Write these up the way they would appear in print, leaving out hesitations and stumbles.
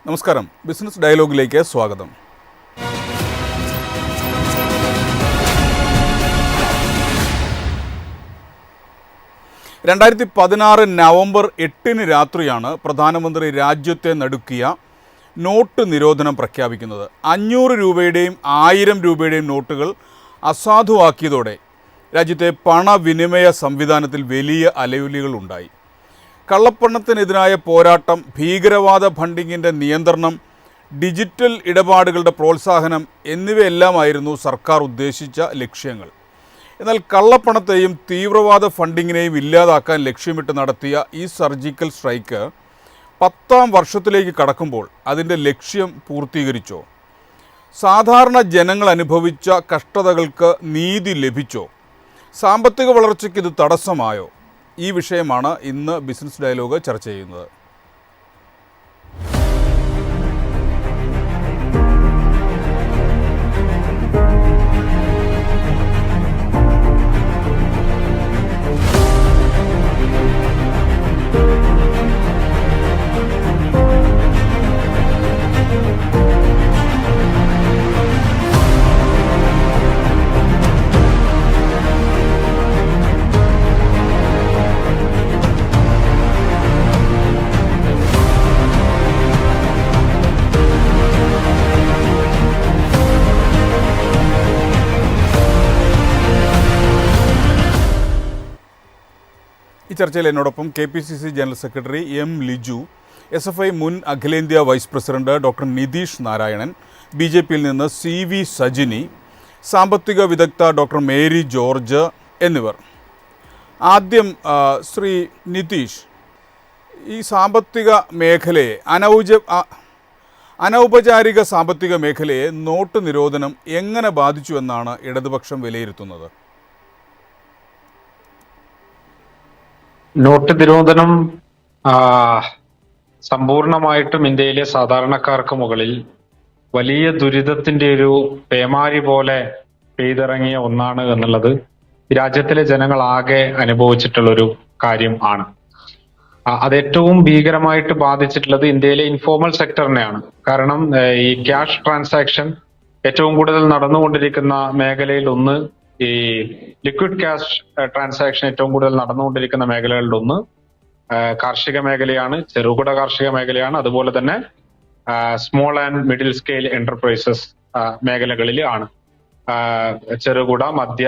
നമസ്കാരം. ബിസിനസ് ഡയലോഗിലേക്ക് സ്വാഗതം. നവംബർ 8 രാത്രിയാണ് പ്രധാനമന്ത്രി രാജ്യത്തെ നടുക്കിയ നോട്ട് നിരോധനം പ്രഖ്യാപിക്കുന്നത്. 500 രൂപയുടെയും 1000 രൂപയുടെയും നോട്ടുകൾ അസാധുവാക്കിയതോടെ രാജ്യത്തെ പണവിനിമയ സംവിധാനത്തിൽ വലിയ അലയൊലികളുണ്ടായി. കള്ളപ്പണത്തിനെതിരായ പോരാട്ടം, ഭീകരവാദ ഫണ്ടിങ്ങിൻ്റെ നിയന്ത്രണം, ഡിജിറ്റൽ ഇടപാടുകളുടെ പ്രോത്സാഹനം എന്നിവയെല്ലാമായിരുന്നു സർക്കാർ ഉദ്ദേശിച്ച ലക്ഷ്യങ്ങൾ. എന്നാൽ കള്ളപ്പണത്തെയും തീവ്രവാദ ഫണ്ടിങ്ങിനെയും ഇല്ലാതാക്കാൻ ലക്ഷ്യമിട്ട് നടത്തിയ ഈ സർജിക്കൽ സ്ട്രൈക്ക് 10ാം വർഷത്തിലേക്ക് കടക്കുമ്പോൾ അതിൻ്റെ ലക്ഷ്യം പൂർത്തീകരിച്ചോ? സാധാരണ ജനങ്ങൾ അനുഭവിച്ച കഷ്ടതകൾക്ക് നീതി ലഭിച്ചോ? സാമ്പത്തിക വളർച്ചയ്ക്ക് ഇത് തടസ്സമായോ? ഈ വിഷയമാണ് ഇന്ന് ബിസിനസ് ഡയലോഗ് ചർച്ച ചെയ്യുന്നത്. ഈ ചർച്ചയിൽ എന്നോടൊപ്പം KPCC general secretary M. Liju, SFI മുൻ അഖിലേന്ത്യാ vice president doctor Nitheesh Narayanan, BJPയിൽ നിന്ന് CV സജിനി, സാമ്പത്തിക വിദഗ്ധ ഡോക്ടർ മേരി ജോർജ് എന്നിവർ. ആദ്യം ശ്രീ നിതീഷ്, ഈ സാമ്പത്തിക മേഖലയെ അനൗപചാരിക സാമ്പത്തിക മേഖലയെ നോട്ട് നിരോധനം എങ്ങനെ ബാധിച്ചു എന്നാണ് ഇടതുപക്ഷം വിലയിരുത്തുന്നത്? നോട്ട് നിരോധനം സമ്പൂർണമായിട്ടും ഇന്ത്യയിലെ സാധാരണക്കാർക്ക് മുകളിൽ വലിയ ദുരിതത്തിന്റെ ഒരു പേമാരി പോലെ പെയ്തിറങ്ങിയ ഒന്നാണ് എന്നുള്ളത് രാജ്യത്തിലെ ജനങ്ങൾ ആകെ അനുഭവിച്ചിട്ടുള്ളൊരു കാര്യം ആണ്. അത് ഏറ്റവും ഭീകരമായിട്ട് ബാധിച്ചിട്ടുള്ളത് ഇന്ത്യയിലെ ഇൻഫോർമൽ സെക്ടറിനെയാണ്. കാരണം ഈ ക്യാഷ് ട്രാൻസാക്ഷൻ ഏറ്റവും കൂടുതൽ നടന്നുകൊണ്ടിരിക്കുന്ന മേഖലയിൽ ഒന്ന്, ഈ ലിക്വിഡ് ക്യാഷ് ട്രാൻസാക്ഷൻ ഏറ്റവും കൂടുതൽ നടന്നുകൊണ്ടിരിക്കുന്ന മേഖലകളിൽ ഒന്ന് കാർഷിക മേഖലയാണ്, ചെറുകിട കാർഷിക മേഖലയാണ്. അതുപോലെ തന്നെ small and middle scale enterprises മേഖലകളിൽ ആണ്. ചെറുകിട മധ്യ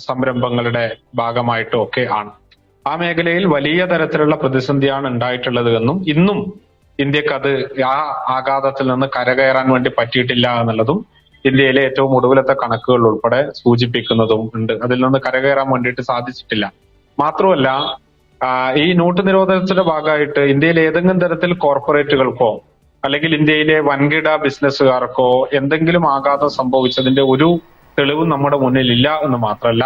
സംരംഭങ്ങളുടെ ഭാഗമായിട്ടും ഒക്കെ ആണ്. ആ മേഖലയിൽ വലിയ തരത്തിലുള്ള പ്രതിസന്ധിയാണ് ഉണ്ടായിട്ടുള്ളത് എന്നും ഇന്നും ഇന്ത്യക്ക് അത് ആ ആഘാതത്തിൽ നിന്ന് കരകയറാൻ വേണ്ടി പറ്റിയിട്ടില്ല എന്നുള്ളതും ഇന്ത്യയിലെ ഏറ്റവും ഒടുവിലത്തെ കണക്കുകൾ ഉൾപ്പെടെ സൂചിപ്പിക്കുന്നതും ഉണ്ട്. അതിൽ നിന്ന് കരകയറാൻ വേണ്ടിയിട്ട് സാധിച്ചിട്ടില്ല. മാത്രമല്ല, ഈ നോട്ട് നിരോധനത്തിന്റെ ഭാഗമായിട്ട് ഇന്ത്യയിലെ ഏതെങ്കിലും തരത്തിൽ കോർപ്പറേറ്റുകൾക്കോ അല്ലെങ്കിൽ ഇന്ത്യയിലെ വൻകിട ബിസിനസ്സുകാർക്കോ എന്തെങ്കിലും ആഘാതം സംഭവിച്ചതിന്റെ ഒരു തെളിവും നമ്മുടെ മുന്നിൽ ഇല്ല എന്ന് മാത്രമല്ല,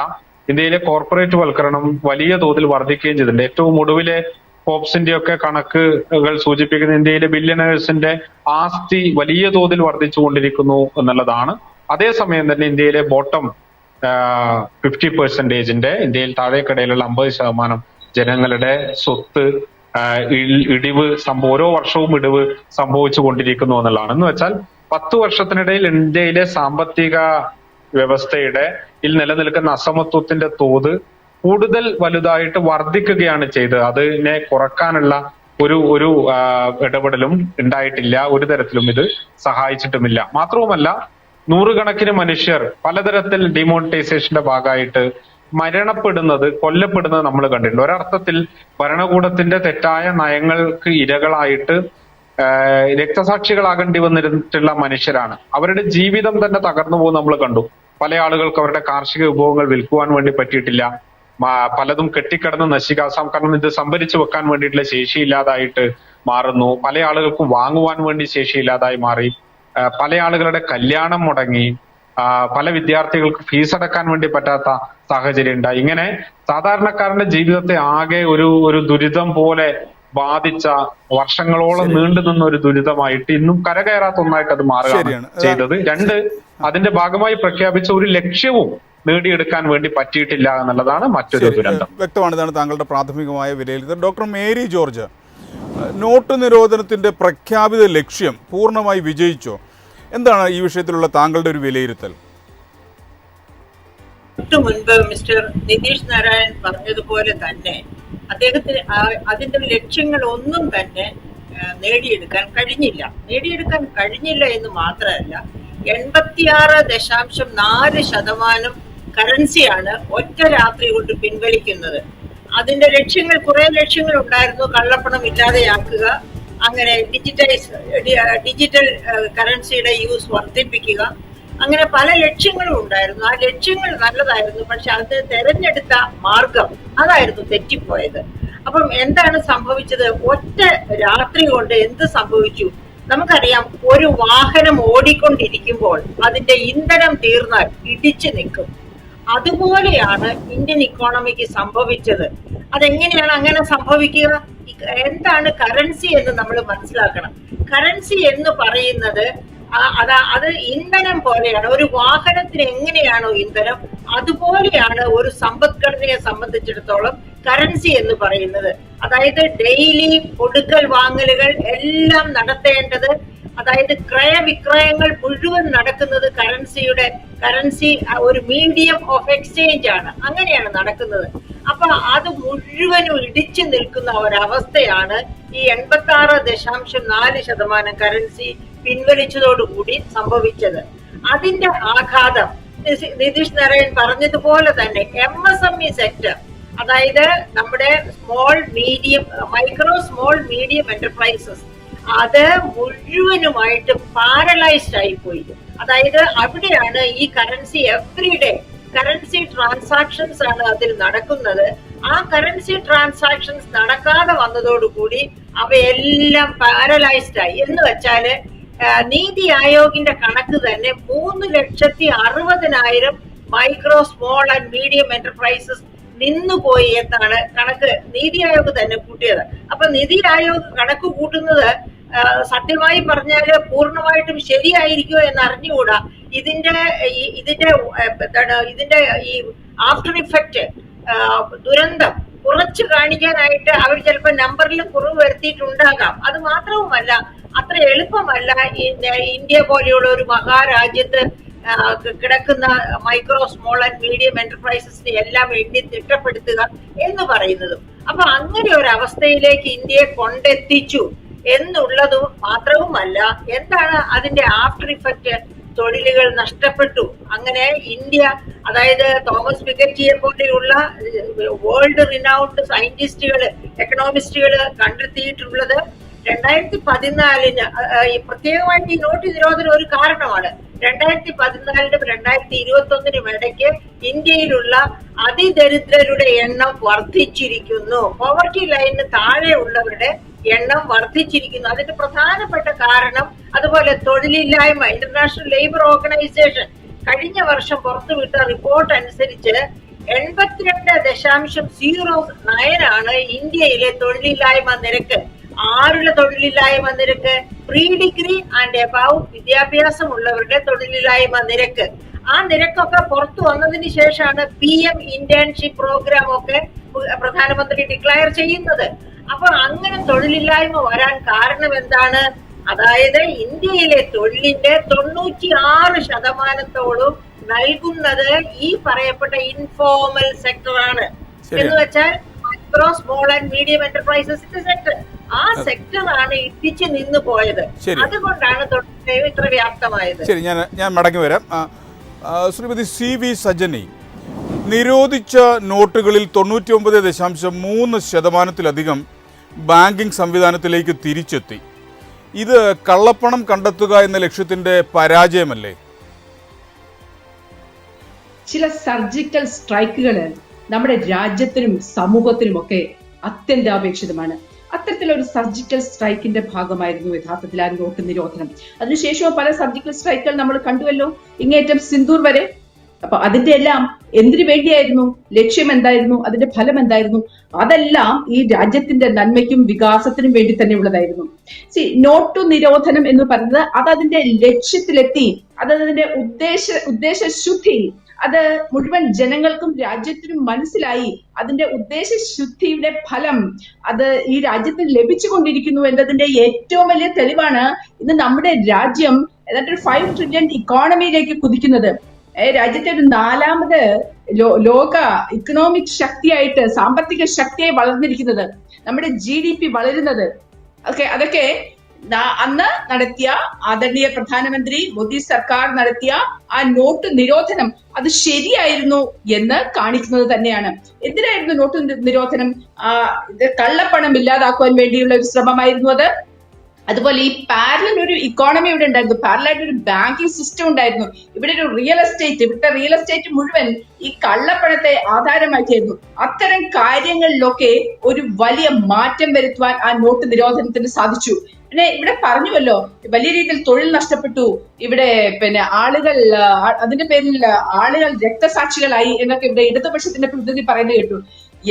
ഇന്ത്യയിലെ കോർപ്പറേറ്റ് വൽക്കരണം വലിയ തോതിൽ വർദ്ധിക്കുകയും ചെയ്തിട്ടുണ്ട്. ഏറ്റവും ഒടുവിലെ ഫോബ്സിന്റെ ഒക്കെ കണക്കുകൾ സൂചിപ്പിക്കുന്ന ഇന്ത്യയിലെ ബില്യണേഴ്സിന്റെ ആസ്തി വലിയ തോതിൽ വർദ്ധിച്ചുകൊണ്ടിരിക്കുന്നു എന്നുള്ളതാണ്. അതേസമയം തന്നെ ഇന്ത്യയിലെ ബോട്ടം 50%, ഇന്ത്യയിൽ താഴേക്കിടയിലുള്ള 50% ജനങ്ങളുടെ സ്വത്ത് ഇടിവ് ഓരോ വർഷവും ഇടിവ് സംഭവിച്ചു കൊണ്ടിരിക്കുന്നു എന്നുള്ളതാണ്. എന്ന് വെച്ചാൽ 10 വർഷത്തിനിടയിൽ ഇന്ത്യയിലെ സാമ്പത്തിക വ്യവസ്ഥയുടെ നിലനിൽക്കുന്ന അസമത്വത്തിന്റെ തോത് കൂടുതൽ വലുതായിട്ട് വർദ്ധിക്കുകയാണ് ചെയ്തത്. അതിനെ കുറക്കാനുള്ള ഒരു ഇടപെടലും ഉണ്ടായിട്ടില്ല. ഒരു തരത്തിലും ഇത് സഹായിച്ചിട്ടുമില്ല. മാത്രവുമല്ല, നൂറുകണക്കിന് മനുഷ്യർ പലതരത്തിൽ ഡിമോണിറ്റൈസേഷന്റെ ഭാഗമായിട്ട് കൊല്ലപ്പെടുന്നത് നമ്മൾ കണ്ടിട്ടുണ്ട്. ഒരർത്ഥത്തിൽ ഭരണകൂടത്തിന്റെ തെറ്റായ നയങ്ങൾക്ക് ഇരകളായിട്ട് രക്തസാക്ഷികളാകേണ്ടി വന്നിട്ടുള്ള മനുഷ്യരാണ്. അവരുടെ ജീവിതം തന്നെ തകർന്നു പോകുന്നത് നമ്മൾ കണ്ടു. പല ആളുകൾക്ക് അവരുടെ കാർഷിക വിഭവങ്ങൾ വിൽക്കുവാൻ വേണ്ടി പറ്റിയിട്ടില്ല. പലതും കെട്ടിക്കിടന്ന് നശിക്കാം. കാരണം ഇത് സംഭരിച്ചു വെക്കാൻ വേണ്ടിയിട്ടുള്ള ശേഷിയില്ലാതായിട്ട് മാറുന്നു. പല ആളുകൾക്കും വാങ്ങുവാൻ വേണ്ടി ശേഷിയില്ലാതായി മാറി. പല ആളുകളുടെ കല്യാണം മുടങ്ങി. പല വിദ്യാർത്ഥികൾക്ക് ഫീസ് അടക്കാൻ വേണ്ടി പറ്റാത്ത സാഹചര്യം ഉണ്ടായി. ഇങ്ങനെ സാധാരണക്കാരന്റെ ജീവിതത്തെ ആകെ ഒരു ദുരിതം പോലെ ബാധിച്ച, വർഷങ്ങളോളം നീണ്ടു നിന്ന ഒരു ദുരിതമായിട്ട് ഇന്നും കരകയറാത്ത ഒന്നായിട്ട് അത് മാറുകയാണ് ചെയ്തത്. രണ്ട്, അതിന്റെ ഭാഗമായി പ്രഖ്യാപിച്ച ഒരു ലക്ഷ്യവും നേടിയെടുക്കാൻ വേണ്ടി പറ്റിയിട്ടില്ല എന്നുള്ളതാണ് മറ്റൊരു ദുരന്തം. വ്യക്തമാണ്. ഇതാണ് താങ്കളുടെ പ്രാഥമികമായ വിലയിരുത്തൽ. ഡോക്ടർ മേരി ജോർജ്, നോട്ട് നിരോധനത്തിൻ്റെ പ്രഖ്യാപിത ലക്ഷ്യം പൂർണ്ണമായി വിജയിച്ചോ? എന്താണ് ഈ വിഷയത്തിലുള്ള താങ്കളുടെ ഒരു വിലയിരുത്തൽ? മുൻപ് മിസ്റ്റർ നിതീഷ് നാരായൺ പറഞ്ഞതുപോലെ തന്നെ അദ്ദേഹത്തിന് അതിന്റെ ലക്ഷ്യങ്ങൾ ഒന്നും തന്നെ നേടിയെടുക്കാൻ കഴിഞ്ഞില്ല എന്ന് മാത്രമല്ല 86.4% കറൻസിയാണ് ഒറ്റ രാത്രി കൊണ്ട് പിൻവലിക്കുന്നത്. അതിന്റെ കുറെ ലക്ഷ്യങ്ങൾ ഉണ്ടായിരുന്നു. കള്ളപ്പണം ഇല്ലാതെയാക്കുക, അങ്ങനെ ഡിജിറ്റൽ കറൻസിയുടെ യൂസ് വർദ്ധിപ്പിക്കുക, അങ്ങനെ പല ലക്ഷ്യങ്ങളും ഉണ്ടായിരുന്നു. ആ ലക്ഷ്യങ്ങൾ നല്ലതായിരുന്നു, പക്ഷെ അത് തെരഞ്ഞെടുത്ത മാർഗം അതായിരുന്നു തെറ്റിപ്പോയത്. അപ്പം എന്താണ് സംഭവിച്ചത്? ഒറ്റ രാത്രി കൊണ്ട് എന്ത് സംഭവിച്ചു? നമുക്കറിയാം, ഒരു വാഹനം ഓടിക്കൊണ്ടിരിക്കുമ്പോൾ അതിന്റെ ഇന്ധനം തീർന്നാൽ ഇടിച്ചു നിൽക്കും. അതുപോലെയാണ് ഇന്ത്യൻ ഇക്കോണമിക്ക് സംഭവിച്ചത്. അതെങ്ങനെയാണ് അങ്ങനെ സംഭവിക്കുക? എന്താണ് കറൻസി എന്ന് നമ്മൾ മനസ്സിലാക്കണം. കറൻസി എന്ന് പറയുന്നത് അത് ഇന്ധനം പോലെയാണ്. ഒരു വാഹനത്തിന് എങ്ങനെയാണോ ഇന്ധനം, അതുപോലെയാണ് ഒരു സമ്പദ്ഘടനയെ സംബന്ധിച്ചിടത്തോളം കറൻസി എന്ന് പറയുന്നത്. അതായത് ഡെയിലി കൊടുക്കൽ വാങ്ങലുകൾ എല്ലാം നടത്തേണ്ടത്, അതായത് ക്രയവിക്രയങ്ങൾ മുഴുവൻ നടക്കുന്നത് കറൻസി ഒരു മീഡിയം ഓഫ് എക്സ്ചേഞ്ച് ആണ്. അങ്ങനെയാണ് നടക്കുന്നത്. അപ്പൊ അത് മുഴുവനും ഇടിച്ചു നിൽക്കുന്ന ഒരവസ്ഥയാണ് ഈ 86.4% കറൻസി പിൻവലിച്ചതോടുകൂടി സംഭവിച്ചത്. അതിന്റെ ആഘാതം നിതീഷ് നാരായൺ പറഞ്ഞതുപോലെ തന്നെ MSME സെക്ടർ, അതായത് നമ്മുടെ മൈക്രോ സ്മോൾ മീഡിയം എന്റർപ്രൈസസ്, അത് മുഴുവനുമായിട്ട് പാരലൈസ്ഡ് ആയിപ്പോയി. അതായത് അവിടെയാണ് ഈ കറൻസി എവ്രിഡേ കറൻസി ട്രാൻസാക്ഷൻസ് ആണ് അതിൽ നടക്കുന്നത്. ആ കറൻസി ട്രാൻസാക്ഷൻസ് നടക്കാതെ വന്നതോടുകൂടി അവയെല്ലാം പാരലൈസ്ഡ് ആയി. എന്ന് വെച്ചാല് നീതി ആയോഗിന്റെ കണക്ക് തന്നെ 3,60,000 micro small and medium enterprises നിന്നുപോയി എന്നാണ് കണക്ക് നീതി ആയോഗ് തന്നെ കൂട്ടിയത്. അപ്പൊ നീതി ആയോഗ് കണക്ക് കൂട്ടുന്നത് സത്യമായി പറഞ്ഞാല് പൂർണ്ണമായിട്ടും ശരിയായിരിക്കുമോ എന്ന് അറിഞ്ഞുകൂടാ. ഇതിന്റെ ഈ ആഫ്റ്റർ ഇഫക്റ്റ് ദുരന്തം കുറച്ച് കാണിക്കാനായിട്ട് അവർ ചിലപ്പോൾ നമ്പറിൽ കുറവ് വരുത്തിയിട്ടുണ്ടാകാം. അത് മാത്രവുമല്ല, അത്ര എളുപ്പമല്ല ഇന്ത്യ പോലെയുള്ള ഒരു മഹാരാജ്യത്ത് കിടക്കുന്ന മൈക്രോ സ്മോൾ ആൻഡ് മീഡിയം എന്റർപ്രൈസസിനെ എല്ലാം എണ്ണി തിട്ടപ്പെടുത്തുക എന്ന് പറയുന്നതും. അപ്പൊ അങ്ങനെ ഒരു അവസ്ഥയിലേക്ക് ഇന്ത്യയെ കൊണ്ടെത്തിച്ചു എന്നുള്ളതും മാത്രവുമല്ല, എന്താണ് അതിന്റെ ആഫ്റ്റർ ഇഫക്റ്റ്? തൊഴിലുകൾ നഷ്ടപ്പെട്ടു. അങ്ങനെ ഇന്ത്യ, അതായത് തോമസ് പിക്കറ്റിയെ പോലെയുള്ള വേൾഡ് റിനൗണ്ട് സയന്റിസ്റ്റുകള്, എക്കണോമിസ്റ്റുകള് കണ്ടെത്തിയിട്ടുള്ളത് 2014 പ്രത്യേകമായിട്ട് ഈ നോട്ട് നിരോധനം ഒരു കാരണമാണ്. 2014 2021 ഇടയ്ക്ക് ഇന്ത്യയിലുള്ള അതിദരിദ്രരുടെ എണ്ണം വർദ്ധിച്ചിരിക്കുന്നു. പോവർട്ടി ലൈനിന് താഴെ ഉള്ളവരുടെ എണ്ണം വർദ്ധിച്ചിരിക്കുന്നു. അതിന്റെ പ്രധാനപ്പെട്ട കാരണം, അതുപോലെ തൊഴിലില്ലായ്മ, ഇന്റർനാഷണൽ ലേബർ ഓർഗനൈസേഷൻ കഴിഞ്ഞ വർഷം പുറത്തുവിട്ട റിപ്പോർട്ട് അനുസരിച്ച് 82.09 ആണ് ഇന്ത്യയിലെ തൊഴിലില്ലായ്മ നിരക്ക്. ആരുടെ തൊഴിലില്ലായ്മ നിരക്ക്? പ്രീ ഡിഗ്രി ആൻഡ് എബവ് വിദ്യാഭ്യാസമുള്ളവരുടെ തൊഴിലില്ലായ്മ നിരക്ക്. ആ നിരക്കൊക്കെ പുറത്തു വന്നതിന് ശേഷമാണ് PM ഇന്റേൺഷിപ്പ് പ്രോഗ്രാം ഒക്കെ പ്രധാനമന്ത്രി ഡിക്ലയർ ചെയ്യുന്നത്. അപ്പൊ അങ്ങനെ തൊഴിലില്ലായ്മ വരാൻ കാരണം എന്താണ്? അതായത് ഇന്ത്യയിലെ തൊഴിലിന്റെ 96% നൽകുന്നത് ഈ പറയപ്പെട്ട ഇൻഫോർമൽ സെക്ടറാണ്. എന്ന് വെച്ചാൽ മൈക്രോ സ്മോൾ ആൻഡ് മീഡിയം എന്റർപ്രൈസസിന്റെ സെക്ടർ. ആ സെക്ടറാണ് ഇടിച്ചു നിന്ന് പോയത്. അതുകൊണ്ടാണ് തൊഴിലില്ലായ്മ ഇത്ര വ്യാപ്തമായത്. ശരി, ഞാൻ മടങ്ങി വരാം. ശ്രീമതി CV സജനി, നിരോധിച്ച നോട്ടുകളിൽ 99.3% ബാങ്കിംഗ് സംവിധാനത്തിലേക്ക് തിരിച്ചെത്തി. ഇത് കള്ളപ്പണം കണ്ടെത്തുക എന്ന ലക്ഷ്യത്തിന്റെ പരാജയമല്ലേ? ചില സർജിക്കൽ സ്ട്രൈക്കുകൾ നമ്മുടെ രാജ്യത്തിനും സമൂഹത്തിനുമൊക്കെ അത്യന്താപേക്ഷിതമാണ്. അത്തരത്തിലൊരു സർജിക്കൽ സ്ട്രൈക്കിന്റെ ഭാഗമായിരുന്നു യഥാർത്ഥത്തിൽ ആ നോട്ട് നിരോധനം. അതിനുശേഷവും പല സർജിക്കൽ സ്ട്രൈക്കുകൾ നമ്മൾ കണ്ടുവല്ലോ, ഇങ്ങേറ്റം സിന്ദൂർ വരെ. അപ്പൊ അതിന്റെ എല്ലാം എന്തിനു വേണ്ടിയായിരുന്നു? ലക്ഷ്യം എന്തായിരുന്നു? അതിന്റെ ഫലം എന്തായിരുന്നു? അതെല്ലാം ഈ രാജ്യത്തിന്റെ നന്മയ്ക്കും വികാസത്തിനും വേണ്ടി തന്നെ ഉള്ളതായിരുന്നു. നോട്ടു നിരോധനം എന്ന് പറയുന്നത് അത് അതിന്റെ ലക്ഷ്യത്തിലെത്തി, അതതിന്റെ ഉദ്ദേശശുദ്ധി അത് മുഴുവൻ ജനങ്ങൾക്കും രാജ്യത്തിനും മനസ്സിലായി. അതിന്റെ ഉദ്ദേശശുദ്ധിയുടെ ഫലം അത് ഈ രാജ്യത്തിന് ലഭിച്ചുകൊണ്ടിരിക്കുന്നു എന്നതിന്റെ ഏറ്റവും വലിയ തെളിവാണ് ഇന്ന് നമ്മുടെ രാജ്യം ഏതാണ്ട് ഒരു 5 ട്രില്യൺ ഇക്കോണമിയിലേക്ക് കുതിക്കുന്നത്. രാജ്യത്തെ ഒരു 4ാമത് ലോക ഇക്കണോമിക് ശക്തിയായിട്ട്, സാമ്പത്തിക ശക്തിയായി വളർന്നിരിക്കുന്നത്, നമ്മുടെ GDP വളരുന്നത്. അതൊക്കെ അന്ന് നടത്തിയ ആദരണീയ പ്രധാനമന്ത്രി മോദി സർക്കാർ നടത്തിയ ആ നോട്ട് നിരോധനം അത് ശരിയായിരുന്നു എന്ന് കാണിക്കുന്നത് തന്നെയാണ്. എന്തിനായിരുന്നു നോട്ട് നിരോധനം? കള്ളപ്പണം ഇല്ലാതാക്കുവാൻ വേണ്ടിയുള്ള ഒരു ശ്രമമായിരുന്നു അത്. അതുപോലെ ഈ പാരലൽ ഒരു ഇക്കോണമി ഇവിടെ ഉണ്ടായിരുന്നു, പാരലായിട്ട് ഒരു ബാങ്കിങ് സിസ്റ്റം ഉണ്ടായിരുന്നു. ഇവിടെ ഒരു റിയൽ എസ്റ്റേറ്റ്, ഇവിടുത്തെ റിയൽ എസ്റ്റേറ്റ് മുഴുവൻ ഈ കള്ളപ്പണത്തെ ആധാരമാക്കിയായിരുന്നു. അത്തരം കാര്യങ്ങളിലൊക്കെ ഒരു വലിയ മാറ്റം വരുത്തുവാൻ ആ നോട്ട് നിരോധനത്തിന് സാധിച്ചു. പിന്നെ ഇവിടെ പറഞ്ഞുവല്ലോ, വലിയ രീതിയിൽ തൊഴിൽ നഷ്ടപ്പെട്ടു, ഇവിടെ ആളുകൾ അതിന്റെ പേരിൽ ആളുകൾ രക്തസാക്ഷികളായി എന്നൊക്കെ ഇവിടെ ഇടതുപക്ഷത്തിന്റെ പ്രതിനിധി പറയുന്നത് കേട്ടു.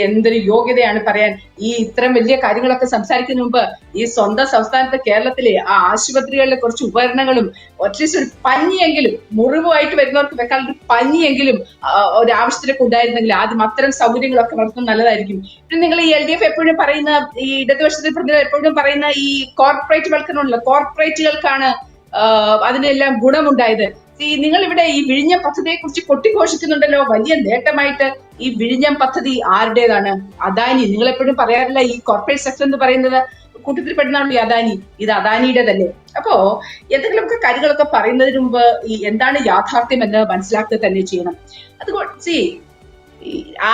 എന്തൊരു യോഗ്യതയാണ് പറയാൻ! ഈ ഇത്തരം വലിയ കാര്യങ്ങളൊക്കെ സംസാരിക്കുന്നതിന് മുമ്പ് ഈ സ്വന്തം സംസ്ഥാനത്തെ കേരളത്തിലെ ആ ആശുപത്രികളിലെ കുറച്ച് ഉപകരണങ്ങളും അറ്റ്ലീസ്റ്റ് ഒരു പഞ്ഞിയെങ്കിലും, മുറിവുമായിട്ട് വരുന്നവർക്ക് വെക്കാൻ ഒരു പഞ്ഞിയെങ്കിലും ഒരു ആവശ്യത്തിലൊക്കെ ഉണ്ടായിരുന്നെങ്കിൽ ആദ്യം അത്തരം സൗകര്യങ്ങളൊക്കെ വളർത്തുന്നത് നല്ലതായിരിക്കും. പിന്നെ നിങ്ങൾ ഈ LDF എപ്പോഴും പറയുന്ന, ഈ ഇടതുപക്ഷത്തിൽ പ്രതിനിധി എപ്പോഴും പറയുന്ന ഈ കോർപ്പറേറ്റ് വൽക്കരണമുള്ള കോർപ്പറേറ്റുകൾക്കാണ് അതിനെല്ലാം ഗുണമുണ്ടായത്. നിങ്ങൾ ഇവിടെ ഈ വിഴിഞ്ഞം പദ്ധതിയെ കുറിച്ച് കൊട്ടിഘോഷിക്കുന്നുണ്ടല്ലോ വലിയ നേട്ടമായിട്ട്. ഈ വിഴിഞ്ഞം പദ്ധതി ആരുടേതാണ്? അദാനി. നിങ്ങൾ എപ്പോഴും പറയാറില്ല ഈ കോർപ്പറേറ്റ് സെക്ടർ എന്ന് പറയുന്നത് കൂട്ടത്തിൽപ്പെടുന്നതാണല്ലോ ഈ അദാനി. ഇത് അദാനിയുടെ തന്നെ. അപ്പോ എന്തെങ്കിലുമൊക്കെ കാര്യങ്ങളൊക്കെ പറയുന്നതിന് മുമ്പ് ഈ എന്താണ് യാഥാർത്ഥ്യം എന്ന് മനസ്സിലാക്കുക തന്നെ ചെയ്യണം. അതുകൊണ്ട്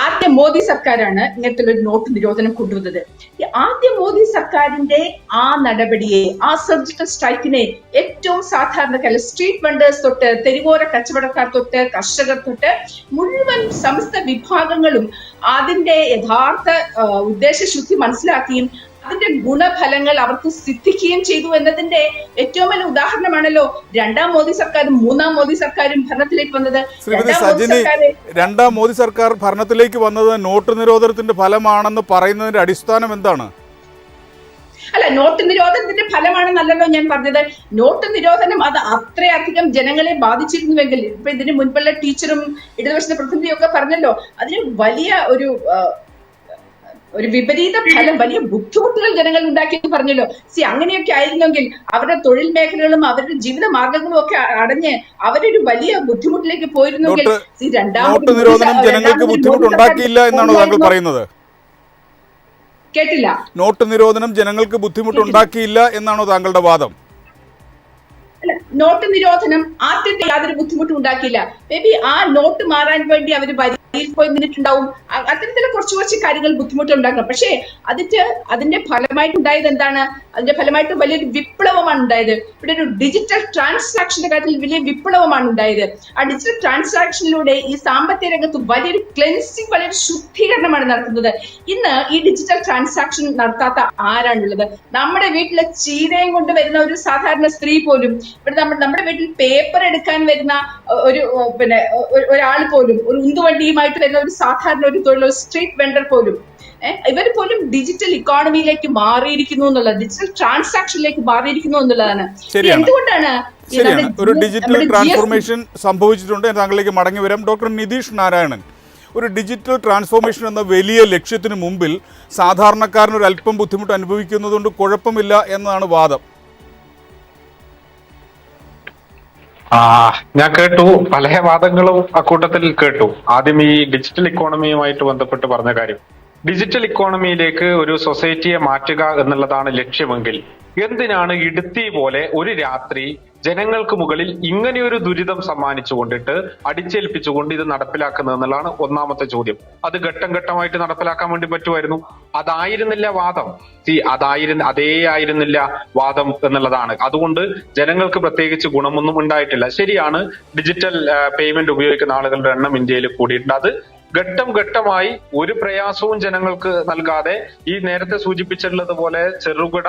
ആദ്യ മോദി സർക്കാരാണ് ഇങ്ങനത്തെ ഒരു നോട്ട് നിരോധനം കൊണ്ടുവന്നത്. ഈ ആദ്യ മോദി സർക്കാരിന്റെ ആ നടപടിയെ, ആ സർജിക്കൽ സ്ട്രൈക്കിനെ ഏറ്റവും സാധാരണക്കാർ, സ്ട്രീറ്റ് വെണ്ടേഴ്സ് തൊട്ട് തെരുവോര കച്ചവടക്കാർ തൊട്ട് കർഷകർ തൊട്ട് മുഴുവൻ സമസ്ത വിഭാഗങ്ങളും അതിന്റെ യഥാർത്ഥ ഉദ്ദേശശുദ്ധി മനസ്സിലാക്കിയും അതിന്റെ ഗുണഫലങ്ങൾ അവർക്ക് സിദ്ധിക്കുകയും ചെയ്തു എന്നതിന്റെ ഏറ്റവും വലിയ ഉദാഹരണമാണല്ലോ 2ാം മോദി സർക്കാരും 3ാം മോദി സർക്കാരും ഭരണത്തിലേക്ക് വന്നത്. രണ്ടാം മോദി സർക്കാർ ഭരണത്തിലേക്ക് വന്നത് നോട്ട് നിരോധനത്തിന്റെ ഫലമാണെന്ന് പറയുന്നതിന്റെ അടിസ്ഥാനം എന്താണ്? അല്ല, നോട്ട് നിരോധനത്തിന്റെ ഫലമാണെന്നല്ലല്ലോ ഞാൻ പറഞ്ഞത്. നോട്ട് നിരോധനം അത് അത്രയധികം ജനങ്ങളെ ബാധിച്ചിരുന്നുവെങ്കിൽ, ഇപ്പൊ ഇതിന് മുൻപുള്ള ടീച്ചറും ഇടതുപക്ഷ പ്രതിനിധിയും ഒക്കെ പറഞ്ഞല്ലോ, അതിന് വലിയ ഒരു വിപരീത ഫലം, വലിയ ബുദ്ധിമുട്ടുകൾ ജനങ്ങൾ ഉണ്ടാക്കിയെന്ന് പറഞ്ഞല്ലോ. അങ്ങനെയൊക്കെ ആയിരുന്നെങ്കിൽ അവരുടെ തൊഴിൽ മേഖലകളും അവരുടെ ജീവിത മാർഗങ്ങളും ഒക്കെ അടഞ്ഞ് അവരൊരു വലിയ ബുദ്ധിമുട്ടിലേക്ക് പോയിരുന്നെങ്കിൽ ജനങ്ങൾക്ക് ബുദ്ധിമുട്ടുണ്ടാക്കിയില്ല എന്നാണോ താങ്കൾ പറയുന്നത്? കേട്ടില്ല. നോട്ട് നിരോധനം ജനങ്ങൾക്ക് ബുദ്ധിമുട്ടുണ്ടാക്കിയില്ല എന്നാണോ താങ്കളുടെ വാദം? നോട്ട് നിരോധനം ആദ്യത്തെ യാതൊരു ബുദ്ധിമുട്ടും ഉണ്ടാക്കിയില്ല. മേ ബി ആ നോട്ട് മാറാൻ വേണ്ടി അവർ വരിയിൽ പോയി നിന്നിട്ടുണ്ടാവും. അത്തരത്തിലുള്ള കുറച്ച് കാര്യങ്ങൾ ബുദ്ധിമുട്ടുണ്ടാക്കണം. പക്ഷേ അതിന്റെ ഫലമായിട്ടുണ്ടായത് എന്താണ്? അതിന്റെ ഫലമായിട്ട് വലിയൊരു വിപ്ലവമാണ് ഉണ്ടായത്. ഇവിടെ ഒരു ഡിജിറ്റൽ ട്രാൻസാക്ഷന്റെ കാര്യത്തിൽ വലിയ വിപ്ലവമാണ് ഉണ്ടായത്. ആ ഡിജിറ്റൽ ട്രാൻസാക്ഷനിലൂടെ ഈ സാമ്പത്തിക രംഗത്ത് വലിയൊരു ക്ലെൻസിങ്, വലിയൊരു ശുദ്ധീകരണമാണ് നടക്കുന്നത്. ഇന്ന് ഈ ഡിജിറ്റൽ ട്രാൻസാക്ഷൻ നടത്താത്ത ആരാണുള്ളത്? നമ്മുടെ വീട്ടിലെ ചീരയും കൊണ്ട് വരുന്ന ഒരു സാധാരണ സ്ത്രീ പോലും, ഇവിടെ നമ്മുടെ വീട്ടിൽ പേപ്പർ എടുക്കാൻ വരുന്ന ഒരാൾ പോലും, ഒരു ഉന്തുവണ്ടിയുമായിട്ട് വരുന്ന ഒരു സാധാരണ ഒരു തൊഴിൽ സ്ട്രീറ്റ് വെണ്ടർ പോലും, ഇവർ പോലും ഡിജിറ്റൽ ഇക്കോണമിയിലേക്ക് മാറിയിരിക്കുന്നു എന്നുള്ളത്, ഡിജിറ്റൽ ട്രാൻസാക്ഷനിലേക്ക് മാറിയിരിക്കുന്നു എന്നുള്ളതാണ്. എന്തുകൊണ്ടാണ് ഒരു ഡിജിറ്റൽ ട്രാൻസ്ഫോർമേഷൻ സംഭവിച്ചിട്ടുണ്ട്? താങ്കളിലേക്ക് മടങ്ങി വരാം. ഡോക്ടർ നിതീഷ് നാരായണൻ, ഒരു ഡിജിറ്റൽ ട്രാൻസ്ഫോർമേഷൻ എന്ന വലിയ ലക്ഷ്യത്തിന് മുമ്പിൽ സാധാരണക്കാരന് ഒരു അല്പം ബുദ്ധിമുട്ട് അനുഭവിക്കുന്നതുകൊണ്ട് കുഴപ്പമില്ല എന്നതാണ് വാദം. ഞാൻ കേട്ടു, പല വാദങ്ങളും അക്കൂട്ടത്തിൽ കേട്ടു. ആദ്യം ഈ ഡിജിറ്റൽ ഇക്കോണമിയുമായിട്ട് ബന്ധപ്പെട്ട് പറഞ്ഞ കാര്യം, ഡിജിറ്റൽ ഇക്കോണമിയിലേക്ക് ഒരു സൊസൈറ്റിയെ മാറ്റുക എന്നുള്ളതാണ് ലക്ഷ്യമെങ്കിൽ എന്തിനാണ് ഇടുത്തി പോലെ ഒരു രാത്രി ജനങ്ങൾക്ക് മുകളിൽ ഇങ്ങനെയൊരു ദുരിതം സമ്മാനിച്ചുകൊണ്ടിട്ട് അടിച്ചേൽപ്പിച്ചുകൊണ്ട് ഇത് നടപ്പിലാക്കുന്നത് എന്നുള്ളതാണ് ഒന്നാമത്തെ ചോദ്യം. അത് ഘട്ടം ഘട്ടമായിട്ട് നടപ്പിലാക്കാൻ വേണ്ടി പറ്റുമായിരുന്നു. അതായിരുന്നില്ല വാദം. അതേ ആയിരുന്നില്ല വാദം എന്നുള്ളതാണ്. അതുകൊണ്ട് ജനങ്ങൾക്ക് പ്രത്യേകിച്ച് ഗുണമൊന്നും ഉണ്ടായിട്ടില്ല. ശരിയാണ്, ഡിജിറ്റൽ പേയ്മെന്റ് ഉപയോഗിക്കുന്ന ആളുകളുടെ എണ്ണം ഇന്ത്യയിൽ കൂടിയിട്ടുണ്ട്. അത് ഘട്ടം ഘട്ടമായി ഒരു പ്രയാസവും ജനങ്ങൾക്ക് നൽകാതെ, ഈ നേരത്തെ സൂചിപ്പിച്ചിട്ടുള്ളതുപോലെ ചെറുകിട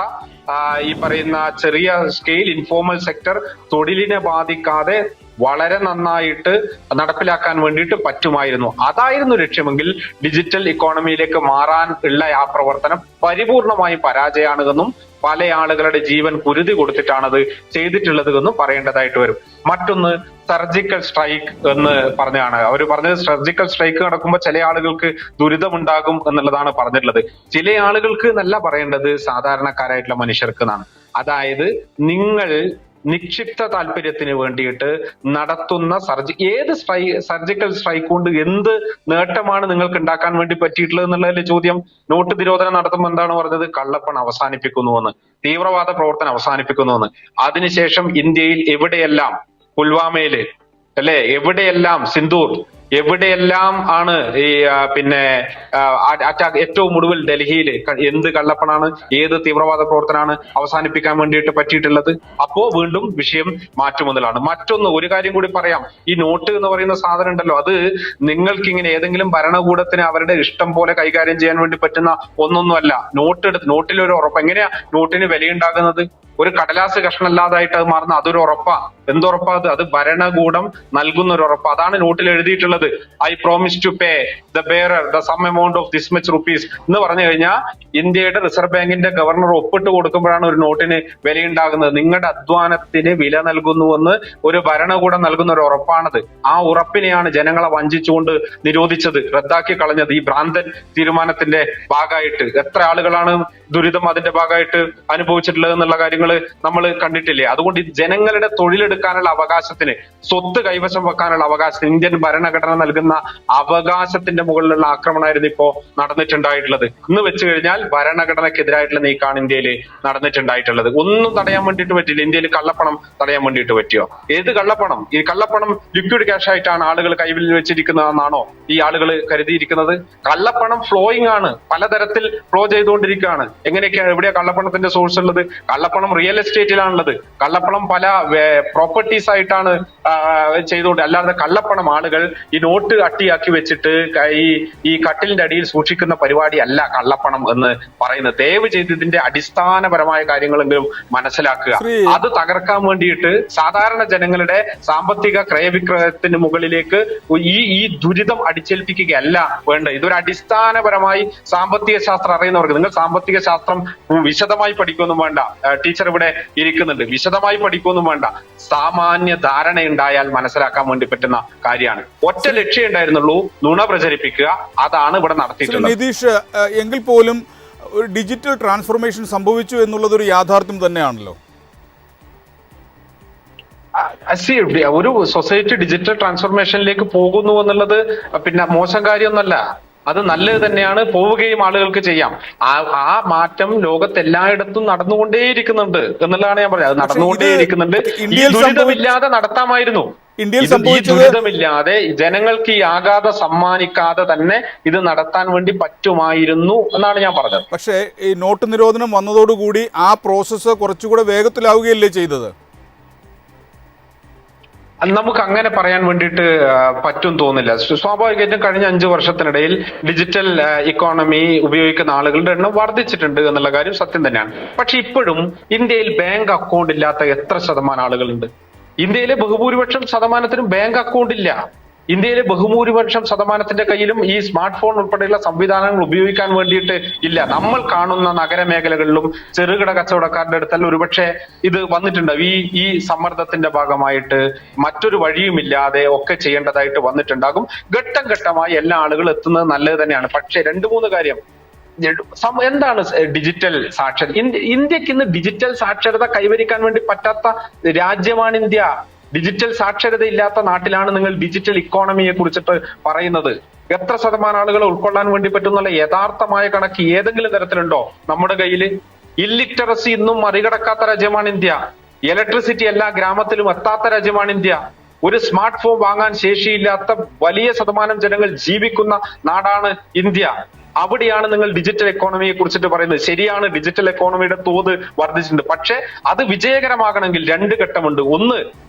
ഈ പറയുന്ന ചെറിയ സ്കെയിൽ ഇൻഫോർമൽ സെക്ടർ തൊഴിലിനെ ബാധിക്കാതെ വളരെ നന്നായിട്ട് നടപ്പിലാക്കാൻ വേണ്ടിയിട്ട് പറ്റുമായിരുന്നു. അതായിരുന്നു ലക്ഷ്യമെങ്കിൽ ഡിജിറ്റൽ ഇക്കോണമിയിലേക്ക് മാറാൻ ഉള്ള ആ പ്രവർത്തനം പരിപൂർണമായും പരാജയമാണെന്നും പല ആളുകളുടെ ജീവൻ കുരുതി കൊടുത്തിട്ടാണത് ചെയ്തിട്ടുള്ളത് എന്നും പറയേണ്ടതായിട്ട് വരും. മറ്റൊന്ന് സർജിക്കൽ സ്ട്രൈക്ക് എന്ന് പറഞ്ഞാണ് അവർ പറഞ്ഞത്. സർജിക്കൽ സ്ട്രൈക്ക് നടക്കുമ്പോൾ ചില ആളുകൾക്ക് ദുരിതമുണ്ടാകും എന്നുള്ളതാണ് പറഞ്ഞിട്ടുള്ളത്. ചില ആളുകൾക്ക് എന്നല്ല പറയേണ്ടത്, സാധാരണക്കാരായിട്ടുള്ള മനുഷ്യർക്ക് എന്നാണ്. അതായത് നിങ്ങൾ നിക്ഷിപ്ത താല്പര്യത്തിന് വേണ്ടിയിട്ട് നടത്തുന്ന ഏത് സർജിക്കൽ സ്ട്രൈക്ക് കൊണ്ട് എന്ത് നേട്ടമാണ് നിങ്ങൾക്ക് ഉണ്ടാക്കാൻ വേണ്ടി പറ്റിയിട്ടുള്ളത് എന്നുള്ളതിലെ ചോദ്യം. നോട്ട് നിരോധനം നടത്തുമ്പോൾ എന്താണ് പറഞ്ഞത്? കള്ളപ്പണം അവസാനിപ്പിക്കുന്നുവെന്ന്, തീവ്രവാദ പ്രവർത്തനം അവസാനിപ്പിക്കുന്നുവെന്ന്. അതിനുശേഷം ഇന്ത്യയിൽ എവിടെയെല്ലാം, പുൽവാമയില് അല്ലെ, എവിടെയെല്ലാം സിന്ദൂർ, എവിടെയെല്ലാം ആണ് ഈ അറ്റാക്ക്, ഏറ്റവും ഒടുവിൽ ഡൽഹിയിൽ എന്ത് കള്ളപ്പണാണ്, ഏത് തീവ്രവാദ പ്രവർത്തനമാണ് അവസാനിപ്പിക്കാൻ വേണ്ടിയിട്ട് പറ്റിയിട്ടുള്ളത്? അപ്പോ വീണ്ടും വിഷയം മാറ്റുമുതലാണ്. മറ്റൊന്ന്, ഒരു കാര്യം കൂടി പറയാം. ഈ നോട്ട് എന്ന് പറയുന്ന സാധനം ഉണ്ടല്ലോ, അത് നിങ്ങൾക്ക് ഇങ്ങനെ ഏതെങ്കിലും ഭരണകൂടത്തിന് അവരുടെ ഇഷ്ടം പോലെ കൈകാര്യം ചെയ്യാൻ വേണ്ടി പറ്റുന്ന ഒന്നൊന്നുമല്ല. നോട്ടിലൊരു ഉറപ്പ്. എങ്ങനെയാ നോട്ടിന് വിലയുണ്ടാകുന്നത്? ഒരു കടലാസ് കഷ്ണമല്ലാതായിട്ട് അത് മാറുന്ന അതൊരു ഉറപ്പാ. എന്തുറപ്പാ അത്? അത് ഭരണകൂടം നൽകുന്ന ഒരു ഉറപ്പ്. അതാണ് നോട്ടിൽ എഴുതിയിട്ടുള്ളത്. I promise to pay the bearer the sum amount of this much rupees എന്ന് പറഞ്ഞു കഴിഞ്ഞാൽ ഇന്ത്യയുടെ റിസർവ് ബാങ്കിന്റെ ഗവർണർ ഒപ്പിട്ട് കൊടുക്കുമ്പോഴാണ് ഒരു നോട്ടിന് വിലയുണ്ടാകുന്നത്. നിങ്ങളുടെ അധ്വാനത്തിന് വില നൽകുന്നുവെന്ന് ഒരു ഭരണകൂടം നൽകുന്ന ഒരു ഉറപ്പാണത്. ആ ഉറപ്പിനെയാണ് ജനങ്ങളെ വഞ്ചിച്ചുകൊണ്ട് നിരോധിച്ചത്, റദ്ദാക്കി കളഞ്ഞത് ഈ ഭ്രാന്തൻ തീരുമാനത്തിന്റെ ഭാഗമായിട്ട്. എത്ര ആളുകളാണ് ദുരിതം അതിന്റെ ഭാഗമായിട്ട് അനുഭവിച്ചിട്ടുള്ളത് എന്നുള്ള കാര്യങ്ങൾ നമ്മൾ കണ്ടിട്ടില്ലേ? അതുകൊണ്ട് ജനങ്ങളുടെ തൊഴിലെടുക്കാനുള്ള അവകാശത്തിന്, സ്വത്ത് കൈവശം വെക്കാനുള്ള അവകാശത്തിന്, ഇന്ത്യൻ ഭരണഘടന നൽകുന്ന അവകാശത്തിന്റെ മുകളിലുള്ള ആക്രമണമായിരുന്നു ഇപ്പോ നടന്നിട്ടുണ്ടായിട്ടുള്ളത്. ഇന്ന് വെച്ച് കഴിഞ്ഞാൽ ഭരണഘടനക്കെതിരായിട്ടുള്ള നീക്കാണ് ഇന്ത്യയിൽ നടന്നിട്ടുണ്ടായിട്ടുള്ളത്. ഒന്നും തടയാൻ വേണ്ടിയിട്ട് പറ്റില്ല. ഇന്ത്യയിൽ കള്ളപ്പണം തടയാൻ വേണ്ടിയിട്ട് പറ്റിയോ? ഏത് കള്ളപ്പണം? ഈ കള്ളപ്പണം ലിക്വിഡ് ക്യാഷ് ആയിട്ടാണ് ആളുകൾ കൈവിൽ വെച്ചിരിക്കുന്നതെന്നാണോ ഈ ആളുകൾ കരുതിയിരിക്കുന്നത്? കള്ളപ്പണം ഫ്ലോയിങ് ആണ്, പലതരത്തിൽ ഫ്ലോ ചെയ്തുകൊണ്ടിരിക്കുകയാണ്. എങ്ങനെയൊക്കെയാണ്? എവിടെയാ കള്ളപ്പണത്തിന്റെ സോഴ്സ് ഉള്ളത്? കള്ളപ്പണം റിയൽ എസ്റ്റേറ്റിലാണുള്ളത്. കള്ളപ്പണം പല പ്രോപ്പർട്ടീസ് ആയിട്ടാണ് ചെയ്തുകൊണ്ട്, അല്ലാതെ കള്ളപ്പണം ആളുകൾ ഈ നോട്ട് അട്ടിയാക്കി വെച്ചിട്ട് ഈ കട്ടിലിന്റെ അടിയിൽ സൂക്ഷിക്കുന്ന പരിപാടി അല്ല കള്ളപ്പണം എന്ന് പറയുന്നത്. ദയവ് ചെയ്ത് ഇതിന്റെ അടിസ്ഥാനപരമായ കാര്യങ്ങളെങ്കിലും മനസ്സിലാക്കുക. അത് തകർക്കാൻ വേണ്ടിയിട്ട് സാധാരണ ജനങ്ങളുടെ സാമ്പത്തിക ക്രയവിക്രയത്തിന് മുകളിലേക്ക് ഈ ദുരിതം അടിച്ചേൽപ്പിക്കുകയല്ല വേണ്ട. ഇതൊരു അടിസ്ഥാനപരമായി സാമ്പത്തിക ശാസ്ത്രം അറിയുന്നവർക്ക്, നിങ്ങൾ സാമ്പത്തിക ശാസ്ത്രം വിശദമായി പഠിക്കൊന്നും വേണ്ട, ടീച്ചർ ഇവിടെ ഇരിക്കുന്നുണ്ട്, വിശദമായി പഠിക്കൊന്നും വേണ്ട, സാമാന്യ ധാരണയുണ്ടായാൽ മനസ്സിലാക്കാൻ വേണ്ടി പറ്റുന്ന കാര്യമാണ്. ഒറ്റ ലക്ഷ്യം ഉണ്ടായിരുന്നുള്ളൂ, നുണ പ്രചരിപ്പിക്കുക. അതാണ് ഇവിടെ നടത്തിയിട്ടുള്ളത്. നിതീഷ്, എങ്കിൽ പോലും ഒരു ഡിജിറ്റൽ ട്രാൻസ്ഫോർമേഷൻ സംഭവിച്ചു എന്നുള്ളത് ഒരു യാഥാർത്ഥ്യം തന്നെയാണല്ലോ. ഒരു സൊസൈറ്റി ഡിജിറ്റൽ ട്രാൻസ്ഫോർമേഷനിലേക്ക് പോകുന്നു എന്നുള്ളത് മോശം കാര്യമൊന്നുമല്ല. അത് നല്ലത് തന്നെയാണ്. പോവുകയും ആളുകൾക്ക് ചെയ്യാം. ആ മാറ്റം ലോകത്ത് എല്ലായിടത്തും നടന്നുകൊണ്ടേയിരിക്കുന്നുണ്ട് എന്നുള്ളതാണ് ഞാൻ പറഞ്ഞത്. അത് നടന്നുകൊണ്ടേയിരിക്കുന്നുണ്ട്. ദുരിതമില്ലാതെ നടത്താമായിരുന്നു. ദുരിതമില്ലാതെ ജനങ്ങൾക്ക് ഈ ആഘാതം സമ്മാനിക്കാതെ തന്നെ ഇത് നടത്താൻ വേണ്ടി പറ്റുമായിരുന്നു എന്നാണ് ഞാൻ പറഞ്ഞത്. പക്ഷേ ഈ നോട്ട് നിരോധനം വന്നതോടുകൂടി ആ പ്രോസസ്സ് കുറച്ചുകൂടെ വേഗത്തിലാവുകയല്ലേ ചെയ്തത്? നമുക്ക് അങ്ങനെ പറയാൻ വേണ്ടിയിട്ട് പറ്റും തോന്നില്ല. സ്വാഭാവികമായിട്ടും കഴിഞ്ഞ 5 വർഷത്തിനിടയിൽ ഡിജിറ്റൽ ഇക്കോണമി ഉപയോഗിക്കുന്ന ആളുകളുടെ എണ്ണം വർദ്ധിച്ചിട്ടുണ്ട് എന്നുള്ള കാര്യം സത്യം തന്നെയാണ്. പക്ഷെ ഇപ്പോഴും ഇന്ത്യയിൽ ബാങ്ക് അക്കൗണ്ട് ഇല്ലാത്ത എത്ര ശതമാനം ആളുകളുണ്ട്? ഇന്ത്യയിലെ ബഹുഭൂരിപക്ഷം ശതമാനത്തിനും ബാങ്ക് അക്കൗണ്ട് ഇല്ല. ഇന്ത്യയിലെ ബഹുഭൂരിപക്ഷം ശതമാനത്തിന്റെ കയ്യിലും ഈ സ്മാർട്ട് ഫോൺ ഉൾപ്പെടെയുള്ള സംവിധാനങ്ങൾ ഉപയോഗിക്കാൻ വേണ്ടിയിട്ട് ഇല്ല. നമ്മൾ കാണുന്ന നഗരമേഖലകളിലും ചെറുകിട കച്ചവടക്കാരുടെ അടുത്തെല്ലാം ഒരുപക്ഷെ ഇത് വന്നിട്ടുണ്ടാവും. ഈ സമ്മർദ്ദത്തിന്റെ ഭാഗമായിട്ട് മറ്റൊരു വഴിയുമില്ലാതെ ഒക്കെ ചെയ്യേണ്ടതായിട്ട് വന്നിട്ടുണ്ടാകും. ഘട്ടം ഘട്ടമായി എല്ലാ ആളുകളും എത്തുന്നത് നല്ലത് തന്നെയാണ്. പക്ഷെ 2-3 കാര്യം. എന്താണ് ഡിജിറ്റൽ സാക്ഷരത? ഇന്ത്യക്ക് ഇന്ന് ഡിജിറ്റൽ സാക്ഷരത കൈവരിക്കാൻ വേണ്ടി പറ്റാത്ത രാജ്യമാണ് ഇന്ത്യ. ഡിജിറ്റൽ സാക്ഷരത ഇല്ലാത്ത നാട്ടിലാണ് നിങ്ങൾ ഡിജിറ്റൽ ഇക്കോണമിയെ കുറിച്ചിട്ട് പറയുന്നത്. എത്ര ശതമാനം ആളുകളെ ഉൾക്കൊള്ളാൻ വേണ്ടി പറ്റുന്നുള്ള യഥാർത്ഥമായ കണക്ക് ഏതെങ്കിലും തരത്തിലുണ്ടോ നമ്മുടെ കയ്യിൽ? ഇല്ലിറ്ററസി ഇന്നും മറികടക്കാത്ത രാജ്യമാണ് ഇന്ത്യ. ഇലക്ട്രിസിറ്റി എല്ലാ ഗ്രാമത്തിലും എത്താത്ത രാജ്യമാണ് ഇന്ത്യ. ഒരു സ്മാർട്ട് ഫോൺ വാങ്ങാൻ ശേഷിയില്ലാത്ത വലിയ ശതമാനം ജനങ്ങൾ ജീവിക്കുന്ന നാടാണ് ഇന്ത്യ. അവിടെയാണ് നിങ്ങൾ ഡിജിറ്റൽ എക്കോണമിയെ കുറിച്ചിട്ട് പറയുന്നത്. ശരിയാണ്, ഡിജിറ്റൽ എക്കോണമിയുടെ തോത് വർദ്ധിച്ചിട്ടുണ്ട്. പക്ഷെ അത് വിജയകരമാകണമെങ്കിൽ 2 ഘട്ടമുണ്ട്. ഒന്ന്,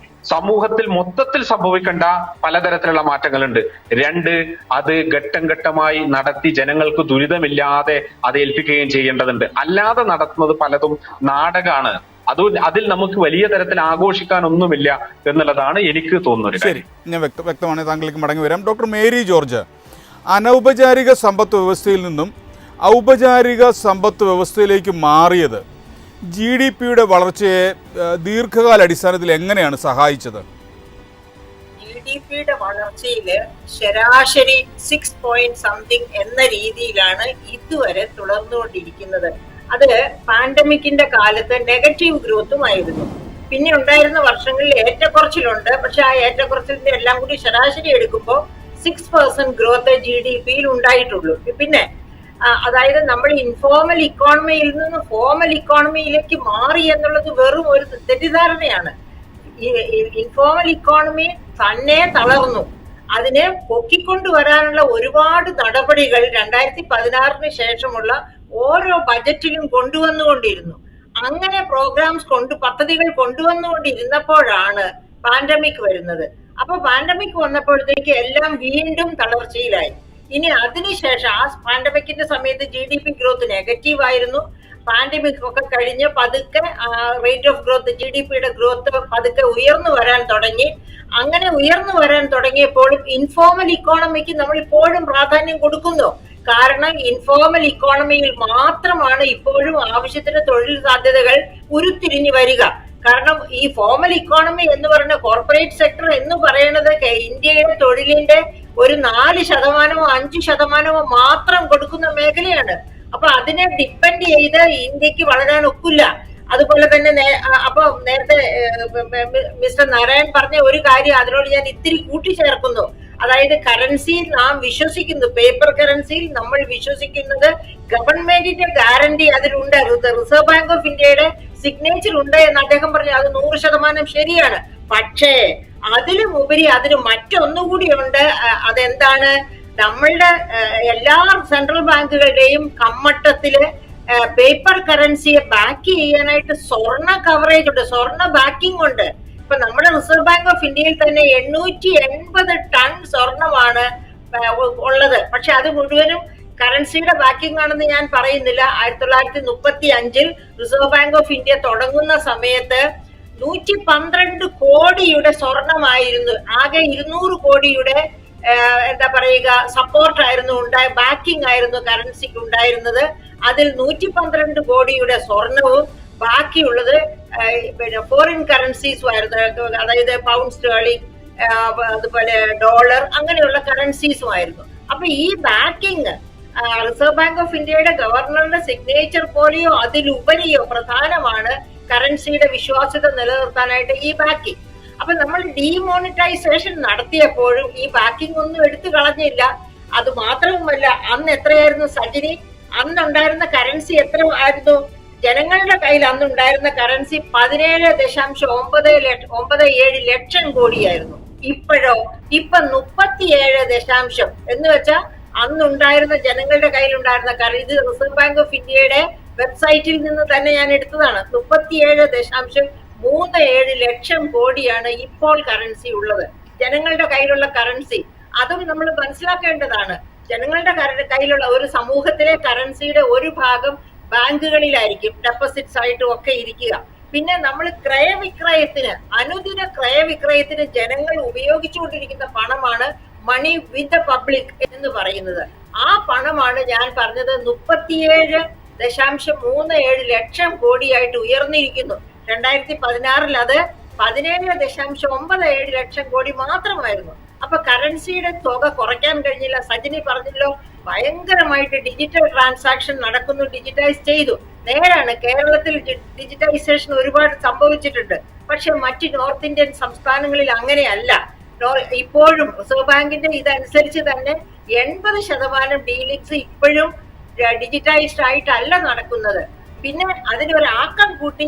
സമൂഹത്തിൽ മൊത്തത്തിൽ സംഭവിക്കേണ്ട പലതരത്തിലുള്ള മാറ്റങ്ങളുണ്ട്. 2, അത് ഘട്ടം ഘട്ടമായി നടത്തി ജനങ്ങൾക്ക് ദുരിതമില്ലാതെ അത് ഏൽപ്പിക്കുകയും ചെയ്യേണ്ടതുണ്ട്. അല്ലാതെ നടത്തുന്നത് പലതും നാടകമാണ്. അതിൽ നമുക്ക് വലിയ തരത്തിൽ ആഘോഷിക്കാനൊന്നുമില്ല എന്നുള്ളതാണ് എനിക്ക് തോന്നുന്നത്. ശരി, ഞാൻ വ്യക്തമാണ്. താങ്കളിലേക്ക് മടങ്ങി വരാം. ഡോക്ടർ മേരി ജോർജ്, അനൗപചാരിക സമ്പദ് വ്യവസ്ഥയിൽ നിന്നും ഔപചാരിക സമ്പദ് വ്യവസ്ഥയിലേക്ക് മാറിയത് GDP-യുടെ വളർച്ചയെ ദീർഘകാല അടിസ്ഥാനത്തിൽ എങ്ങനെയാണ് സഹായിച്ചത്? GDP-യുടെ വളർച്ചയിൽ ശരാശരി 6 എന്ന രീതിയിലാണ് ഇതുവരെ തുടർന്നുകൊണ്ടിരിക്കുന്നത്. അത് പാൻഡമിക്കിന്റെ കാലത്ത് നെഗറ്റീവ് ഗ്രോത്തുമായിരുന്നു. പിന്നെ ഉണ്ടായിരുന്ന വർഷങ്ങളിൽ ഏറ്റക്കുറച്ചിലുണ്ട്. പക്ഷെ ആ ഏറ്റക്കുറച്ചിലിന്റെ എല്ലാം കൂടി ശരാശരി എടുക്കുമ്പോൾ 6% ഗ്രോത്ത് GDP-യിൽ ഉണ്ടായിട്ടുള്ളൂ. പിന്നെ അതായത് നമ്മൾ ഇൻഫോർമൽ ഇക്കോണമിയിൽ നിന്ന് ഫോർമൽ ഇക്കോണമിയിലേക്ക് മാറി എന്നുള്ളത് വെറും ഒരു തെറ്റിദ്ധാരണയാണ്. ഇൻഫോർമൽ ഇക്കോണമി തന്നെ തളർന്നു. അതിനെ പൊക്കിക്കൊണ്ടുവരാനുള്ള ഒരുപാട് നടപടികൾ 2016 ശേഷമുള്ള ഓരോ ബജറ്റിലും കൊണ്ടുവന്നുകൊണ്ടിരുന്നു. അങ്ങനെ പദ്ധതികൾ കൊണ്ടുവന്നുകൊണ്ടിരുന്നപ്പോഴാണ് പാൻഡമിക് വരുന്നത്. അപ്പൊ പാൻഡമിക് വന്നപ്പോഴത്തേക്ക് എല്ലാം വീണ്ടും തളർച്ചയിലായി. ഇനി അതിനുശേഷം ആ പാൻഡമിക്കിന്റെ സമയത്ത് GDP ഗ്രോത്ത് നെഗറ്റീവ് ആയിരുന്നു. പാൻഡമിക് ഒക്കെ കഴിഞ്ഞ് പതുക്കെ റേറ്റ് ഓഫ് ഗ്രോത്ത് GDP-യുടെ ഗ്രോത്ത് പതുക്കെ ഉയർന്നു വരാൻ തുടങ്ങി. അങ്ങനെ ഉയർന്നു വരാൻ തുടങ്ങിയപ്പോഴും ഇൻഫോർമൽ ഇക്കോണമിക്ക് നമ്മൾ ഇപ്പോഴും പ്രാധാന്യം കൊടുക്കുന്നു. കാരണം ഇൻഫോർമൽ ഇക്കോണമിയിൽ മാത്രമാണ് ഇപ്പോഴും ആവശ്യത്തിന് തൊഴിൽ സാധ്യതകൾ ഉരുത്തിരിഞ്ഞു വരിക. കാരണം ഈ ഫോർമൽ ഇക്കോണമി എന്ന് പറയുന്ന കോർപ്പറേറ്റ് സെക്ടർ എന്ന് പറയുന്നത് ഇന്ത്യയുടെ തൊഴിലിന്റെ ഒരു 4%, 5% മാത്രം കൊടുക്കുന്ന മേഖലയാണ്. അപ്പൊ അതിനെ ഡിപ്പെൻഡ് ചെയ്ത് ഇന്ത്യക്ക് വളരാൻ ഒക്കില്ല. അതുപോലെ തന്നെ അപ്പൊ നേരത്തെ മിസ്റ്റർ നാരായൺ പറഞ്ഞ ഒരു കാര്യം അതിനോട് ഞാൻ ഇത്തിരി കൂട്ടിച്ചേർക്കുന്നു. അതായത് കറൻസിയിൽ നാം വിശ്വസിക്കുന്നു, പേപ്പർ കറൻസിയിൽ നമ്മൾ വിശ്വസിക്കുന്നത് ഗവൺമെന്റിന്റെ ഗ്യാരണ്ടി അതിലുണ്ട്, റിസർവ് ബാങ്ക് ഓഫ് ഇന്ത്യയുടെ സിഗ്നേച്ചർ ഉണ്ട് എന്ന് അദ്ദേഹം പറഞ്ഞു. അത് 100% ശരിയാണ്. പക്ഷേ അതിലുമുപരി അതിന് മറ്റൊന്നുകൂടി ഉണ്ട്. അതെന്താണ്? നമ്മളുടെ എല്ലാ സെൻട്രൽ ബാങ്കുകളുടെയും കമ്മട്ടത്തില് പേപ്പർ കറൻസിയെ ബാക്ക് ചെയ്യാനായിട്ട് സ്വർണ്ണ കവറേജ് ഉണ്ട്, സ്വർണ്ണ ബാക്കിംഗ് ഉണ്ട്. ഇപ്പൊ നമ്മുടെ റിസർവ് ബാങ്ക് ഓഫ് ഇന്ത്യയിൽ തന്നെ 880 ടൺ സ്വർണമാണ് ഉള്ളത്. പക്ഷെ അത് മുഴുവനും കറൻസിയുടെ ബാക്കിംഗ് ആണെന്ന് ഞാൻ പറയുന്നില്ല. 1935 റിസർവ് ബാങ്ക് ഓഫ് ഇന്ത്യ തുടങ്ങുന്ന സമയത്ത് 112 കോടിയുടെ സ്വർണമായിരുന്നു. ആകെ 200 കോടിയുടെ എന്താ പറയുക സപ്പോർട്ടായിരുന്നു ബാക്കിംഗ് ആയിരുന്നു കറൻസിക്ക് ഉണ്ടായിരുന്നത്. അതിൽ 112 കോടിയുടെ സ്വർണവും ബാക്കിയുള്ളത് പിന്നെ ഫോറിൻ കറൻസീസും ആയിരുന്നു. അതായത് പൗണ്ട് സ്റ്റേർലിംഗ്, അതുപോലെ ഡോളർ, അങ്ങനെയുള്ള കറൻസീസും ആയിരുന്നു. അപ്പൊ ഈ ബാക്കിംഗ് റിസർവ് ബാങ്ക് ഓഫ് ഇന്ത്യയുടെ ഗവർണറുടെ സിഗ്നേച്ചർ പോലെയോ അതിലുപരിയോ പ്രധാനമാണ് കറൻസിയുടെ വിശ്വാസ്യത നിലനിർത്താനായിട്ട് ഈ ബാക്കിംഗ്. അപ്പൊ നമ്മൾ ഡിമോണിറ്റൈസേഷൻ നടത്തിയപ്പോഴും ഈ ബാക്കിംഗ് ഒന്നും എടുത്തു കളഞ്ഞില്ല. അത് മാത്രവുമല്ല, അന്ന് എത്രയായിരുന്നു സജിനി? അന്നുണ്ടായിരുന്ന കറൻസി എത്ര ആയിരുന്നു? ജനങ്ങളുടെ കയ്യിൽ അന്നുണ്ടായിരുന്ന കറൻസി 17.97 ലക്ഷം കോടിയായിരുന്നു. ഇപ്പോഴോ? ഇപ്പൊ 37 എന്ന് വെച്ചാൽ അന്നുണ്ടായിരുന്ന ജനങ്ങളുടെ കയ്യിലുണ്ടായിരുന്ന ഇത് റിസർവ് ബാങ്ക് ഓഫ് ഇന്ത്യയുടെ വെബ്സൈറ്റിൽ നിന്ന് തന്നെ ഞാൻ എടുത്തതാണ്. 37.37 ലക്ഷം കോടിയാണ് ഇപ്പോൾ കറൻസി ഉള്ളത്, ജനങ്ങളുടെ കയ്യിലുള്ള കറൻസി. അതും നമ്മൾ മനസ്സിലാക്കേണ്ടതാണ്. ജനങ്ങളുടെ കയ്യിലുള്ള ഒരു സമൂഹത്തിലെ കറൻസിയുടെ ഒരു ഭാഗം ബാങ്കുകളിലായിരിക്കും ഡെപ്പോസിറ്റ്സ് ആയിട്ടും ഒക്കെ ഇരിക്കുക. പിന്നെ നമ്മൾ ക്രയവിക്രയത്തിന്, അനുദിന ക്രയവിക്രയത്തിന് ജനങ്ങൾ ഉപയോഗിച്ചുകൊണ്ടിരിക്കുന്ന പണമാണ് മണി വിത്ത് ദ പബ്ലിക് എന്ന് പറയുന്നത്. ആ പണമാണ് ഞാൻ പറഞ്ഞത് 37.37 ലക്ഷം കോടിയായിട്ട് ഉയർന്നിരിക്കുന്നു. 2016 അത് 17.97 ലക്ഷം കോടി മാത്രമായിരുന്നു. അപ്പൊ കറൻസിയുടെ തുക കുറയ്ക്കാൻ കഴിഞ്ഞില്ല. സജിനി പറഞ്ഞല്ലോ, ഭയങ്കരമായിട്ട് ഡിജിറ്റൽ ട്രാൻസാക്ഷൻ നടക്കുന്നു, ഡിജിറ്റൈസ് ചെയ്തു. നേരാണ്, കേരളത്തിൽ ഡിജിറ്റൈസേഷൻ ഒരുപാട് സംഭവിച്ചിട്ടുണ്ട്. പക്ഷെ മറ്റ് നോർത്ത് ഇന്ത്യൻ സംസ്ഥാനങ്ങളിൽ അങ്ങനെയല്ല. ഇപ്പോഴും റിസർവ് ബാങ്കിന്റെ ഇതനുസരിച്ച് തന്നെ 80% ഡീലിങ്സ് ഇപ്പോഴും ഡിജിറ്റൈസ്ഡ് ആയിട്ടല്ല നടക്കുന്നത്. പിന്നെ അതിനൊരു ആക്കം കൂട്ടി